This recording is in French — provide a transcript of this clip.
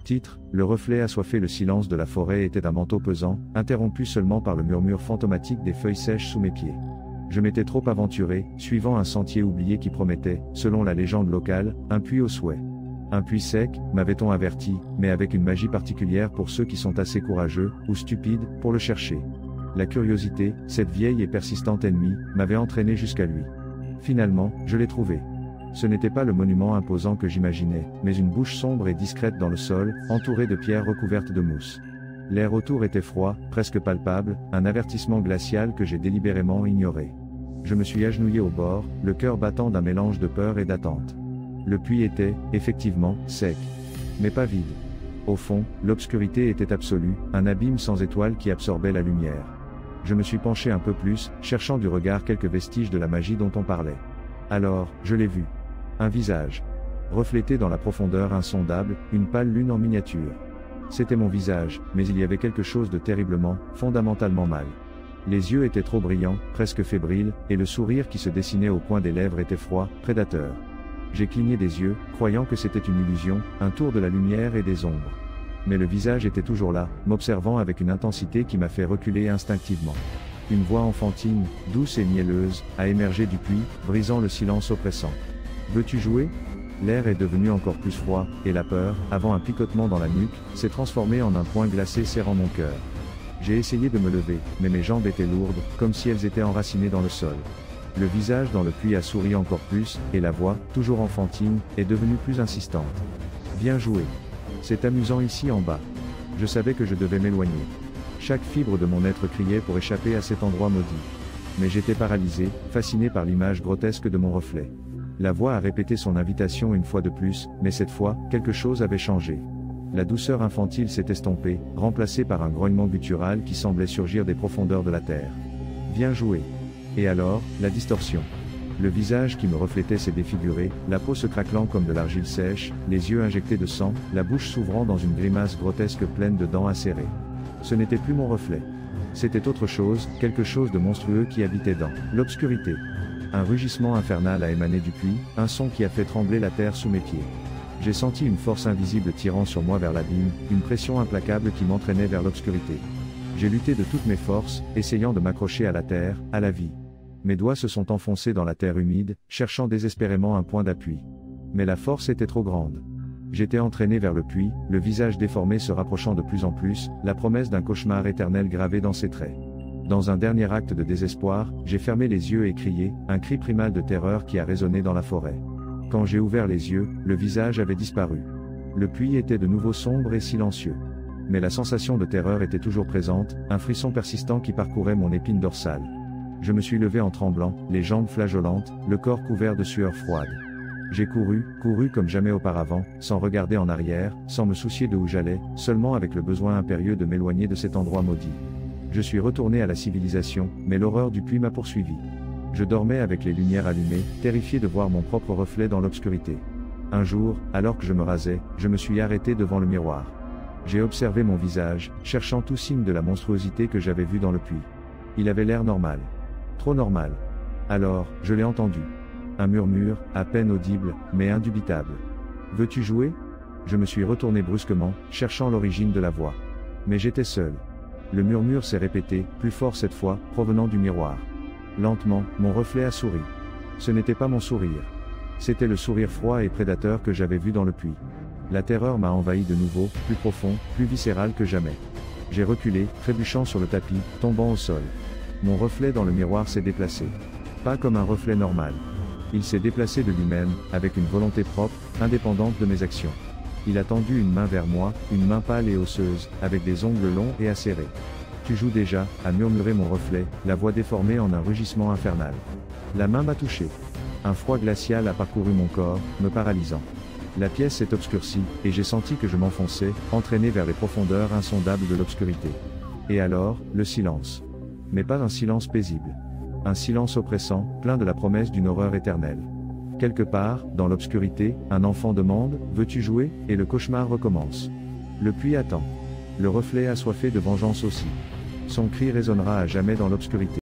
Titre, le reflet assoiffé. Le silence de la forêt était un manteau pesant, interrompu seulement par le murmure fantomatique des feuilles sèches sous mes pieds. Je m'étais trop aventuré, suivant un sentier oublié qui promettait, selon la légende locale, un puits au souhait. Un puits sec, m'avait-on averti, mais avec une magie particulière pour ceux qui sont assez courageux, ou stupides, pour le chercher. La curiosité, cette vieille et persistante ennemie, m'avait entraîné jusqu'à lui. Finalement, je l'ai trouvé. Ce n'était pas le monument imposant que j'imaginais, mais une bouche sombre et discrète dans le sol, entourée de pierres recouvertes de mousse. L'air autour était froid, presque palpable, un avertissement glacial que j'ai délibérément ignoré. Je me suis agenouillé au bord, le cœur battant d'un mélange de peur et d'attente. Le puits était, effectivement, sec. Mais pas vide. Au fond, l'obscurité était absolue, un abîme sans étoiles qui absorbait la lumière. Je me suis penché un peu plus, cherchant du regard quelques vestiges de la magie dont on parlait. Alors, je l'ai vu. Un visage. Reflété dans la profondeur insondable, une pâle lune en miniature. C'était mon visage, mais il y avait quelque chose de terriblement, fondamentalement mal. Les yeux étaient trop brillants, presque fébriles, et le sourire qui se dessinait au coin des lèvres était froid, prédateur. J'ai cligné des yeux, croyant que c'était une illusion, un tour de la lumière et des ombres. Mais le visage était toujours là, m'observant avec une intensité qui m'a fait reculer instinctivement. Une voix enfantine, douce et mielleuse, a émergé du puits, brisant le silence oppressant. « Veux-tu jouer ?» L'air est devenu encore plus froid, et la peur, avant un picotement dans la nuque, s'est transformée en un poing glacé serrant mon cœur. J'ai essayé de me lever, mais mes jambes étaient lourdes, comme si elles étaient enracinées dans le sol. Le visage dans le puits a souri encore plus, et la voix, toujours enfantine, est devenue plus insistante. « Viens jouer. C'est amusant ici en bas. » Je savais que je devais m'éloigner. Chaque fibre de mon être criait pour échapper à cet endroit maudit. Mais j'étais paralysé, fasciné par l'image grotesque de mon reflet. La voix a répété son invitation une fois de plus, mais cette fois, quelque chose avait changé. La douceur infantile s'est estompée, remplacée par un grognement guttural qui semblait surgir des profondeurs de la terre. « Viens jouer. » Et alors, la distorsion. Le visage qui me reflétait s'est défiguré, la peau se craquelant comme de l'argile sèche, les yeux injectés de sang, la bouche s'ouvrant dans une grimace grotesque pleine de dents acérées. Ce n'était plus mon reflet. C'était autre chose, quelque chose de monstrueux qui habitait dans l'obscurité. Un rugissement infernal a émané du puits, un son qui a fait trembler la terre sous mes pieds. J'ai senti une force invisible tirant sur moi vers l'abîme, une pression implacable qui m'entraînait vers l'obscurité. J'ai lutté de toutes mes forces, essayant de m'accrocher à la terre, à la vie. Mes doigts se sont enfoncés dans la terre humide, cherchant désespérément un point d'appui. Mais la force était trop grande. J'étais entraîné vers le puits, le visage déformé se rapprochant de plus en plus, la promesse d'un cauchemar éternel gravée dans ses traits. Dans un dernier acte de désespoir, j'ai fermé les yeux et crié, un cri primal de terreur qui a résonné dans la forêt. Quand j'ai ouvert les yeux, le visage avait disparu. Le puits était de nouveau sombre et silencieux. Mais la sensation de terreur était toujours présente, un frisson persistant qui parcourait mon épine dorsale. Je me suis levé en tremblant, les jambes flageolantes, le corps couvert de sueur froide. J'ai couru comme jamais auparavant, sans regarder en arrière, sans me soucier de où j'allais, seulement avec le besoin impérieux de m'éloigner de cet endroit maudit. Je suis retourné à la civilisation, mais l'horreur du puits m'a poursuivi. Je dormais avec les lumières allumées, terrifié de voir mon propre reflet dans l'obscurité. Un jour, alors que je me rasais, je me suis arrêté devant le miroir. J'ai observé mon visage, cherchant tout signe de la monstruosité que j'avais vue dans le puits. Il avait l'air normal. Trop normal. Alors, je l'ai entendu. Un murmure, à peine audible, mais indubitable. « Veux-tu jouer ?» Je me suis retourné brusquement, cherchant l'origine de la voix. Mais j'étais seul. Le murmure s'est répété, plus fort cette fois, provenant du miroir. Lentement, mon reflet a souri. Ce n'était pas mon sourire. C'était le sourire froid et prédateur que j'avais vu dans le puits. La terreur m'a envahi de nouveau, plus profond, plus viscéral que jamais. J'ai reculé, trébuchant sur le tapis, tombant au sol. Mon reflet dans le miroir s'est déplacé. Pas comme un reflet normal. Il s'est déplacé de lui-même, avec une volonté propre, indépendante de mes actions. Il a tendu une main vers moi, une main pâle et osseuse, avec des ongles longs et acérés. « Tu joues déjà » a murmuré mon reflet, la voix déformée en un rugissement infernal. La main m'a touché. Un froid glacial a parcouru mon corps, me paralysant. La pièce s'est obscurcie, et j'ai senti que je m'enfonçais, entraîné vers les profondeurs insondables de l'obscurité. Et alors, le silence. Mais pas un silence paisible. Un silence oppressant, plein de la promesse d'une horreur éternelle. Quelque part, dans l'obscurité, un enfant demande « Veux-tu jouer ?» et le cauchemar recommence. Le puits attend. Le reflet assoiffé de vengeance aussi. Son cri résonnera à jamais dans l'obscurité.